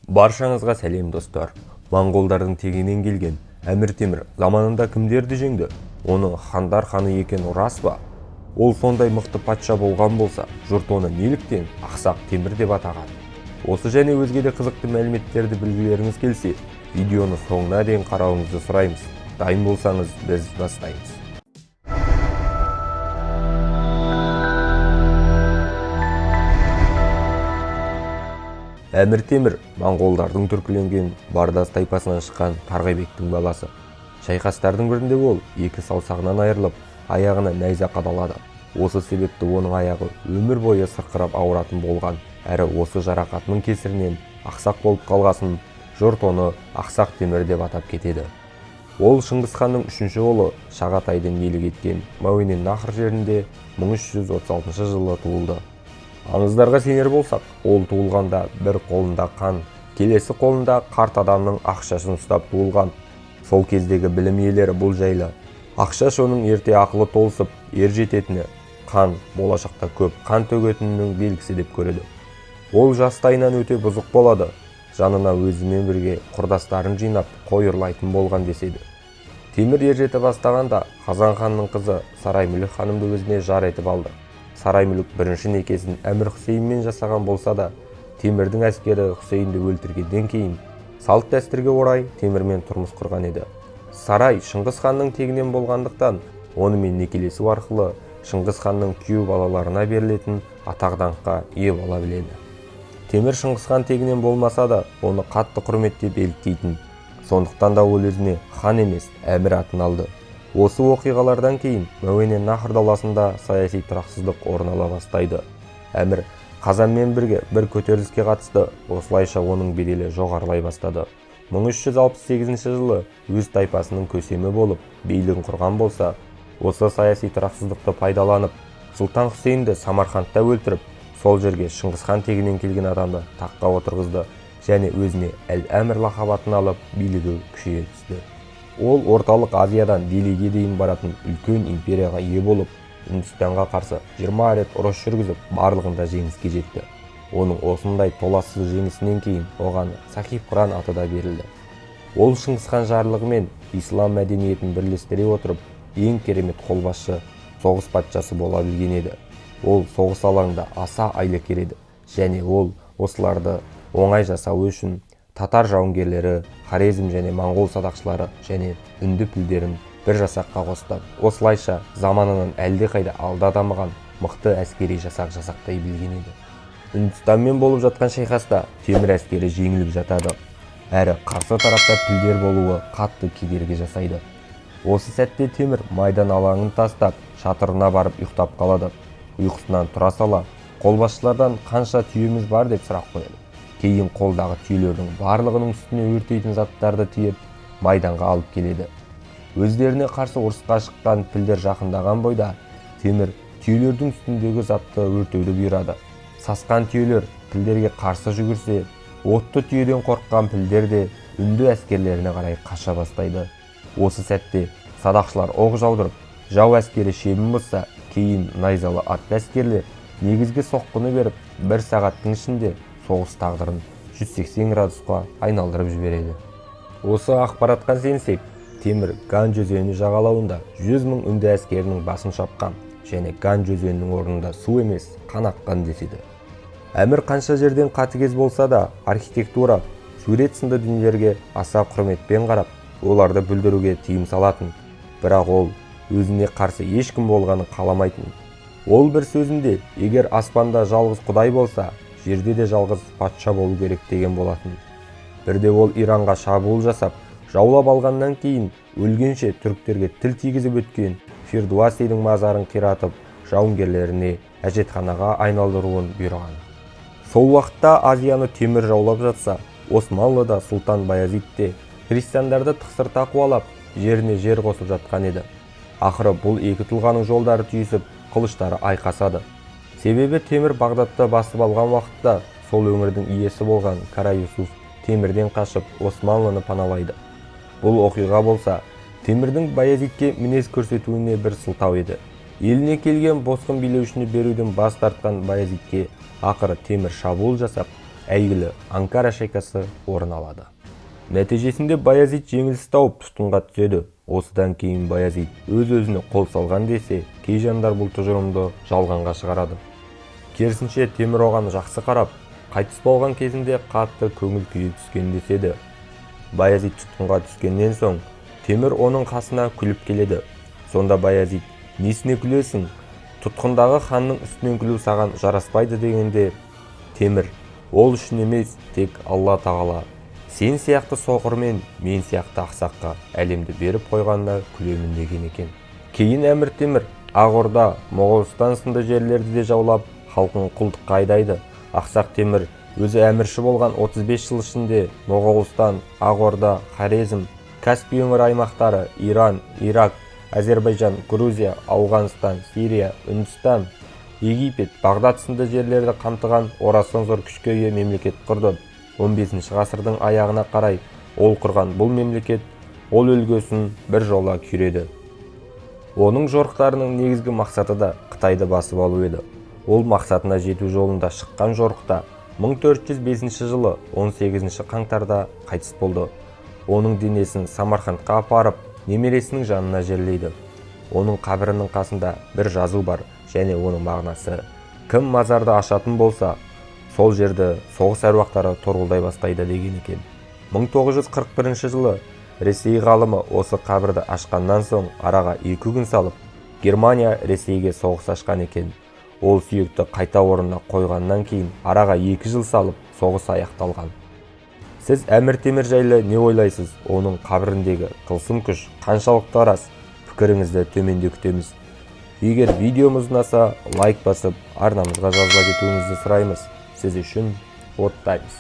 Баршаңызға сәлем достар. Моңғолдардың тегінен келген Әмір Темір заманында кімдерді жеңді? Оның хандар ханы екені рас па? Ол сондай мықты патша болған болса, жұрт оны неліктен Ақсақ Темір деп атаған? Осы және өзге де қызықты мәліметтерді білгілеріңіз келсе, видеоны соңына дейін қарауыңызды сұраймыз. Дайын болсаңыз, біз бастаймыз. Әмір Темір моңғолдардың түркіленген Бардас тайпасынан шыққан Тарғайбектің баласы. Шайқастардың бірінде ол екі саусағынан айырылып, аяғына найза қадалады. Осы себепті оның аяғы өмір бойы сырқырап ауыратын болған, әрі осы жарақатының кесірінен ақсақ болып қалғасын, жұрт оны Ақсақ Темір деп атап кетеді. Ол Шыңғыс ханның үшінші ұлы Шағатайдың иелік еткен Мәуеннахр жерінде 1336 жылы туылды. Аңыздарға сенер болсақ, ол туылғанда бір қолында қан, келесі қолында қарт адамның ақшасын ұстап туылған. Сол кездегі білім иелері бұл жайлы ақшаш оның ерте ақылы толысып, ер жететіні, қан болашақта көп қан төгетінінің белгісі деп көреді. Ол жастайынан өте бұзық болады, жанына өзімен бірге құрдастарын жинап қой ұрлайтын болған деседі. Темір ер жете бастағанда Қазан ханның қызы Сараймүлік ханымды өзіне жар етіп алды. Сараймүлік бірінші некесін Әмір Хусейнмен жасаған болса да, Темірдің әскері Хусейнді өлтіргеннен кейін салт дәстүрге орай Темірмен тұрмыс құрған еді. Сарай Шыңғыс ханның тегінен болғандықтан, онымен некелесу арқылы Шыңғыс ханның күйеу балаларына берілетін атақ-даңққа ие бола біледі. Темір Шыңғыс хан тегінен болмаса да, оны қатты құрметтеп еліктейтін. Сондықтан да ол өзіне хан емес, Әмір атын алды. Осы оқиғалардан кейін Мәуеннахр даласында саяси тұрақсыздық орын ала бастайды. Әмір Қазанмен бірге бір көтеріліске қатысты, осылайша оның беделі жоғарылай бастады. 1368 жылы өз тайпасының көсемі болып билігін құрған болса, осы саяси тұрақсыздықты пайдаланып, Сұлтан Хусейнді Самарқандта өлтіріп, сол жерге Шыңғыс хан тегінен келген адамды таққа отырғызды және өзіне Әл-Әмір лақап атын алып, билігі күшейе түсті. Ол орталық Азиядан Делиге дейін баратын үлкен империяға ие болып, Үндістанға қарсы 20 рет ұрыс жүргізіп, барлығында жеңіске жетті. Оның осындай толассыз жеңісінен кейін оған Сахиб Құран аты да берілді. Ол Шыңғыс хан жарлығымен ислам мәдениетін бірлестіре отырып, ең керемет қолбасшы, соғыс патшасы бола білген еді. Ол соғыс алаңында аса айлакер еді, және ол осыларды оңай жасау үшін татар жауынгерлері, Хорезм және моңғол садақшылары және үнді пілдерін бір жасаққа қосты. Осылайша заманынан әлдеқайда алда дамыған мықты әскери жасақ жасақтай білген еді. Үндістанмен болып жатқан шайқаста Темір әскері жеңіліп жатады, әрі қарсы тарапта пілдер болуы қатты кедергі жасайды. Осы сәтте Темір майдан алаңын тастап, шатырына барып ұйықтап қалады. Ұйқысынан тұра сала, қолбасшылардан қанша түйеміз бар деп сұрақ қояды. Кейін қолдағы түйелердің барлығының үстіне өртейтін заттарды тиеп, майданға алып келеді. Өздеріне қарсы ұрысқа шыққан пілдер жақындаған бойда, Темір түйелердің үстіндегі затты өртеуді бұйырады. Сасқан түйелер пілдерге қарсы жүгірсе, отты түйеден қорыққан пілдер де үнді әскерлеріне қарай қаша бастайды. Осы сәтте садақшылар оқ жаудырып, жау әскері шебін бұзса, кейін найзалы атты әскерлер негізгі соққыны беріп, бір сағаттың ішінде соғыс тағдырын 180 градусқа айналдырып жібереді. Осы ақпаратқа сенсек, Темір Ганж өзені жағалауында 100 000 үнді әскерінің басын шапқан және Ганж өзенінің орнында су емес, қан аққан деседі. Әмір қанша жерден қатыгез болса да, архитектура, сурет сынды дүниелерге аса құрметпен қарап, оларды бүлдіруге тыйым салатын. Бірақ ол өзіне қарсы ешкім болғанын қаламайтын. Ол бір сөзінде, егер аспанда жалғыз Құдай болса, жерде де жалғыз патша болу керек деген болатын. Бірде ол Иранға шабуыл жасап, жаулап алғаннан кейін өлгенше түріктерге тіл тигізіп өткен Фирдуасидің мазарын қиратып, жауынгерлеріне әжетханаға айналдыруын бұйырған. Сол уақытта Азияны Темір жаулап жатса, Османлыда Сұлтан Баязид те христиандарды тықсырта қуалап, жеріне жер қосып жатқан еді. Ақыры бұл екі тұлғаның жолдары түйісіп, қылыштары айқасады. Себебі Темір Бағдатты басып алған уақытта сол өңірдің иесі болған Қара Юсуф Темірден қашып Османлыны паналайды. Бұл оқиға болса, Темірдің Баязидке мінез көрсетуіне бір сылтау еді. Еліне келген босқын билеушіні беруден бас тартқан Баязидке ақыры Темір шабуыл жасап, әйгілі Анкара шайқасы орын алады. Нәтижесінде Баязид жеңіліс тауып тұтқынға түседі. Осыдан кейін Баязид өз-өзіне қол салған десе, кей жандар бұл тұжырымды жалғанға шығарады. Керісінше Темір оған жақсы қарап, қайтыс болған кезінде қатты көңіл күйі түскен деседі. Баязид тұтқынға түскеннен соң Темір оның қасына күліп келеді. Сонда Баязид: "Несіне күлесің? Тұтқындағы ханның үстінен күлу саған жараспайды" дегенде Темір: "Ол үшін емес, тек Алла тағала сен сияқты соқыр мен сияқты ақсаққа әлемді беріп қойғанына күлемін" деген екен. Кейін Әмір Темір Ақ Орда, Моғолстан сынды жерлерді де жаулап, халқын құлдыққа айдайды. Ақсақ Темір өзі әмірші болған 35 жыл ішінде Моғолстан, Ақ Орда, Хорезм, Каспий өңір аймақтары, Иран, Ирак, Әзербайжан, Грузия, Ауғанстан, Сирия, Үндістан, Египет, Бағдат сынды жерлерді қамтыған орасан зор күшке ие мемлекет құрды. 15 ғасырдың аяғына қарай ол құрған бұл мемлекет ол өлкесін бір жола күйреді. Оның жорықтарының негізгі мақсаты да Қытайды басып алу еді. Ол мақсатына жету жолында шыққан жорықта 1405 жылы 18 қаңтарда қайтыс болды. Оның денесін Самарқандқа апарып, немересінің жанына жерлейді. Оның қабірінің қасында бір жазу бар, және оның мағынасы: кім мазарды ашатын болса, сол жерді соғыс әруақтары торғылдай бастайды деген екен. 1941 жылы Ресей ғалымы осы қабірді ашқаннан соң араға 2 күн салып, Германия Ресейге соғыс ашқан екен. Ол сүйекті қайта орнына қойғаннан кейін араға 2 жыл салып соғыс аяқталған. Сіз Әмір Темір жайлы не ойлайсыз? Оның қабіріндегі тылсым күш қаншалықты рас? Пікіріңізді төменде күтеміз. Егер видеомыз ұнаса, лайк басып, арнамызға жазыла кетуіңізді сұраймыз. Сіз үшін оттаймыз.